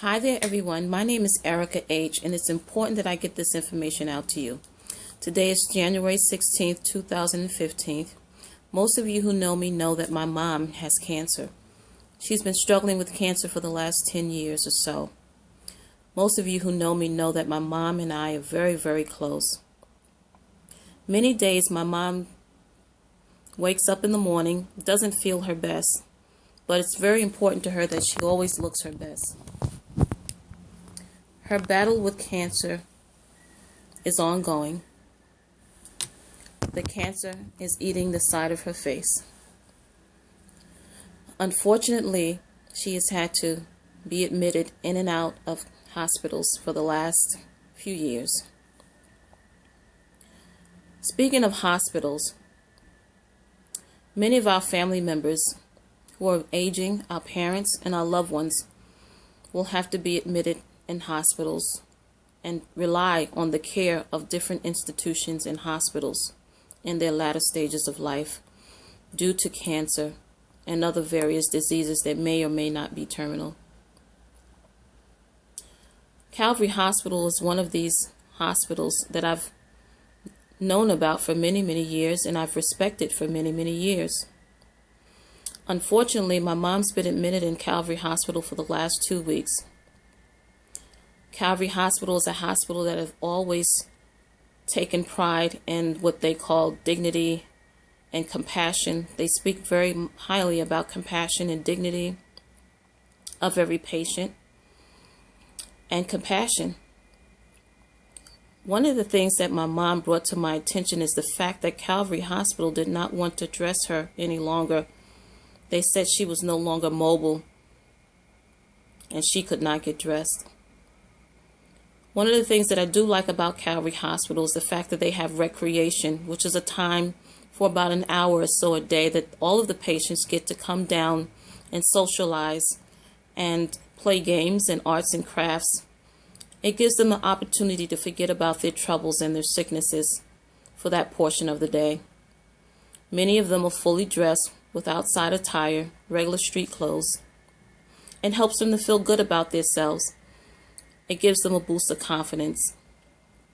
Hi there everyone, my name is Erica H. and it's important that I get this information out to you. Today is January 16th, 2015. Most of you who know me know that my mom has cancer. She's been struggling with cancer for the last 10 years or so. Most of you who know me know that my mom and I are very, very close. Many days my mom wakes up in the morning, doesn't feel her best, but it's very important to her that she always looks her best. Her battle with cancer is ongoing. The cancer is eating the side of her face. Unfortunately, she has had to be admitted in and out of hospitals for the last few years. Speaking of hospitals, many of our family members who are aging, our parents and our loved ones, will have to be admitted in hospitals and rely on the care of different institutions and hospitals in their latter stages of life due to cancer and other various diseases that may or may not be terminal. Calvary Hospital is one of these hospitals that I've known about for many, many years and I've respected for many, many years. Unfortunately, my mom's been admitted in Calvary Hospital for the last 2 weeks. Calvary Hospital is a hospital that have always taken pride in what they call dignity and compassion. They speak very highly about compassion and dignity of every patient and compassion. One of the things that my mom brought to my attention is the fact that Calvary Hospital did not want to dress her any longer. They said she was no longer mobile and she could not get dressed. One of the things that I do like about Calvary Hospital is the fact that they have recreation, which is a time for about an hour or so a day that all of the patients get to come down and socialize and play games and arts and crafts. It gives them the opportunity to forget about their troubles and their sicknesses for that portion of the day. Many of them are fully dressed with outside attire, regular street clothes, and helps them to feel good about themselves. It gives them a boost of confidence.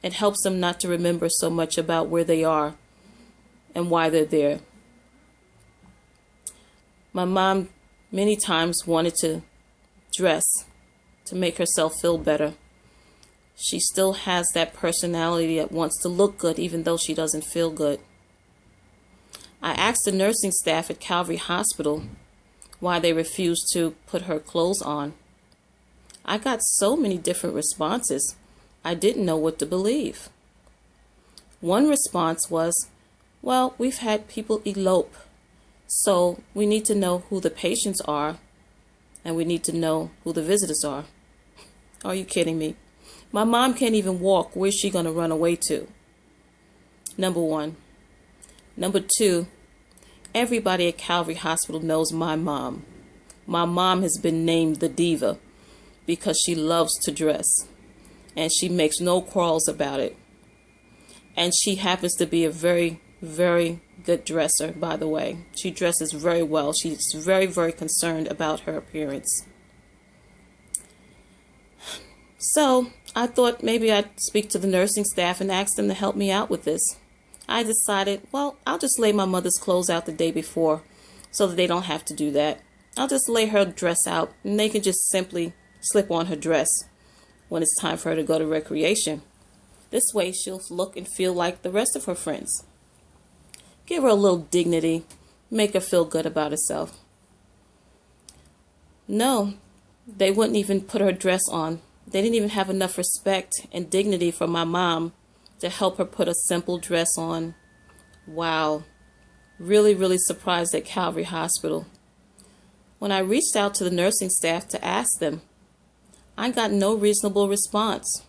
It helps them not to remember so much about where they are and why they're there. My mom many times wanted to dress to make herself feel better. She still has that personality that wants to look good even though she doesn't feel good. I asked the nursing staff at Calvary Hospital why they refused to put her clothes on. I got so many different responses, I didn't know what to believe. One response was, well, we've had people elope, so we need to know who the patients are, and we need to know who the visitors are. Are you kidding me? My mom can't even walk. Where's she going to run away to? Number one. Number two, everybody at Calvary Hospital knows my mom. My mom has been named the diva because she loves to dress and she makes no quarrels about it. And she happens to be a very, very good dresser, by the way. She dresses very well. She's very, very concerned about her appearance. So I thought maybe I'd speak to the nursing staff and ask them to help me out with this. I decided, well, I'll just lay my mother's clothes out the day before so that they don't have to do that. I'll just lay her dress out and they can just simply slip on her dress when it's time for her to go to recreation. This way she'll look and feel like the rest of her friends. Give her a little dignity, make her feel good about herself. No, they wouldn't even put her dress on. They didn't even have enough respect and dignity for my mom to help her put a simple dress on. Wow. Really, really surprised at Calvary Hospital. When I reached out to the nursing staff to ask them, I got no reasonable response.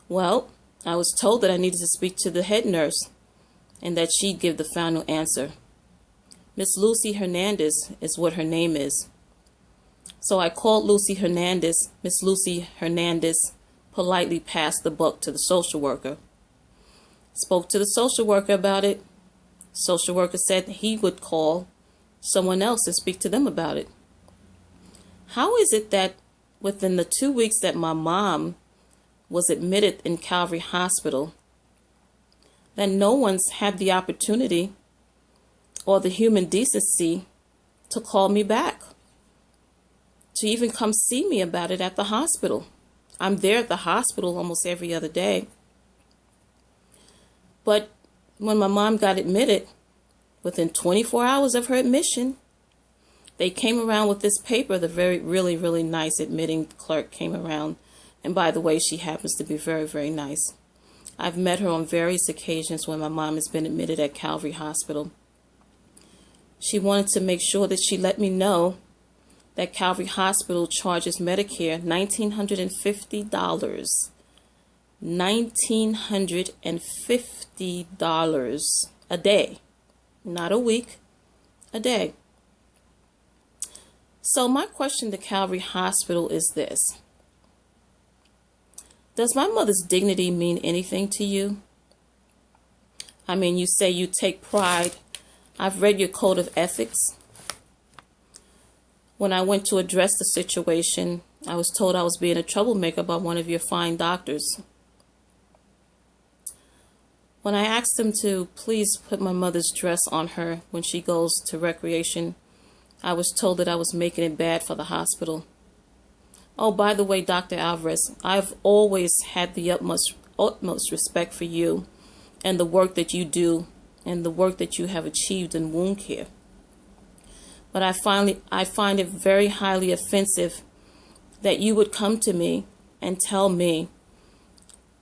Well, I was told that I needed to speak to the head nurse and that she'd give the final answer. Miss Lucy Hernandez is what her name is. So I called Lucy Hernandez. Miss Lucy Hernandez politely passed the buck to the social worker. Spoke to the social worker about it. Social worker said he would call someone else and speak to them about it. How is it that within the 2 weeks that my mom was admitted in Calvary Hospital, that no one's had the opportunity or the human decency to call me back, to even come see me about it at the hospital. I'm there at the hospital almost every other day. But when my mom got admitted, within 24 hours of her admission, they came around with this paper. The really nice admitting clerk came around. And by the way, she happens to be very nice. I've met her on various occasions when my mom has been admitted at Calvary Hospital. She wanted to make sure that she let me know that Calvary Hospital charges Medicare $1,950. $1,950 a day. Not a week, a day. So my question to Calvary Hospital is this. Does my mother's dignity mean anything to you? I mean, you say you take pride. I've read your code of ethics. When I went to address the situation, I was told I was being a troublemaker by one of your fine doctors. When I asked him to please put my mother's dress on her when she goes to recreation, I was told that I was making it bad for the hospital. Oh, by the way, Dr. Alvarez, I've always had the utmost respect for you and the work that you do and the work that you have achieved in wound care. But I find it very highly offensive that you would come to me and tell me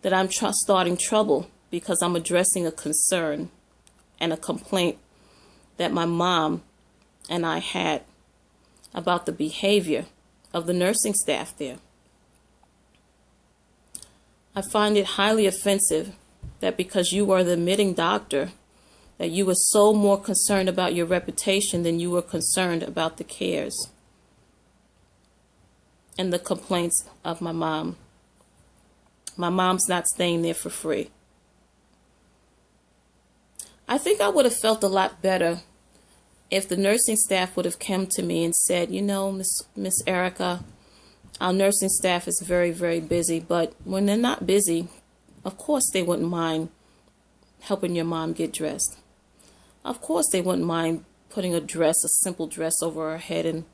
that I'm starting trouble because I'm addressing a concern and a complaint that my mom and I had about the behavior of the nursing staff there. I find it highly offensive that because you are the admitting doctor, that you were so more concerned about your reputation than you were concerned about the cares and the complaints of my mom. My mom's not staying there for free. I think I would have felt a lot better if the nursing staff would have come to me and said, you know, Miss Erica, our nursing staff is very busy, but when they're not busy, of course they wouldn't mind helping your mom get dressed. Of course they wouldn't mind putting a simple dress over her head and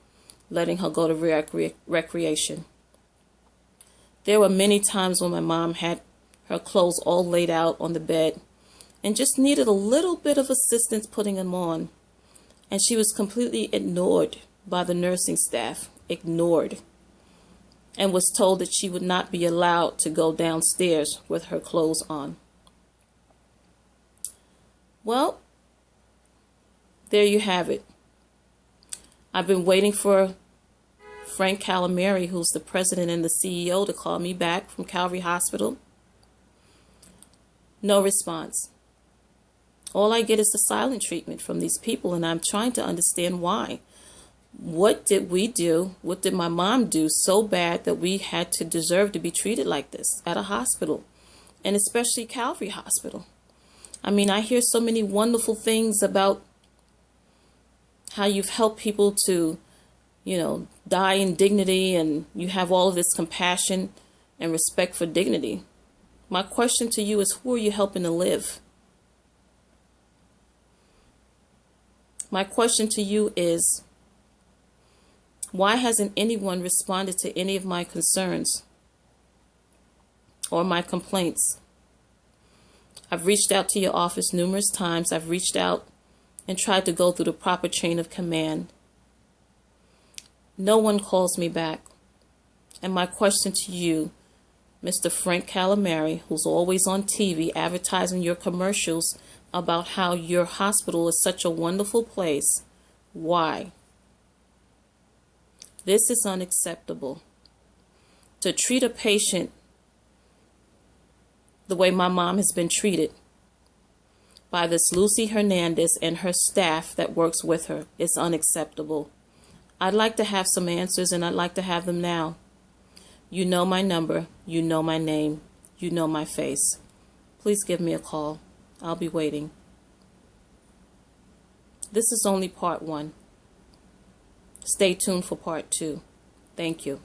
letting her go to recreation. There were many times when my mom had her clothes all laid out on the bed and just needed a little bit of assistance putting them on. And she was completely ignored by the nursing staff, ignored, and was told that she would not be allowed to go downstairs with her clothes on. Well, there you have it. I've been waiting for Frank Calvary, who's the president and the CEO, to call me back from Calvary Hospital. No response. All I get is the silent treatment from these people, and I'm trying to understand why. What did we do? What did my mom do so bad that we had to deserve to be treated like this at a hospital, and especially Calvary Hospital? I mean, I hear so many wonderful things about how you've helped people to, die in dignity, and you have all of this compassion and respect for dignity. My question to you is, who are you helping to live? My question to you is, why hasn't anyone responded to any of my concerns or my complaints? I've reached out to your office numerous times. I've reached out and tried to go through the proper chain of command. No one calls me back. And my question to you, Mr. Frank Calvary, who's always on TV advertising your commercials about how your hospital is such a wonderful place, why? This is unacceptable. To treat a patient the way my mom has been treated by this Lucy Hernandez and her staff that works with her is unacceptable. I'd like to have some answers, and I'd like to have them now. You know my number, you know my name, you know my face. Please give me a call. I'll be waiting. This is only part 1. Stay tuned for part 2. Thank you.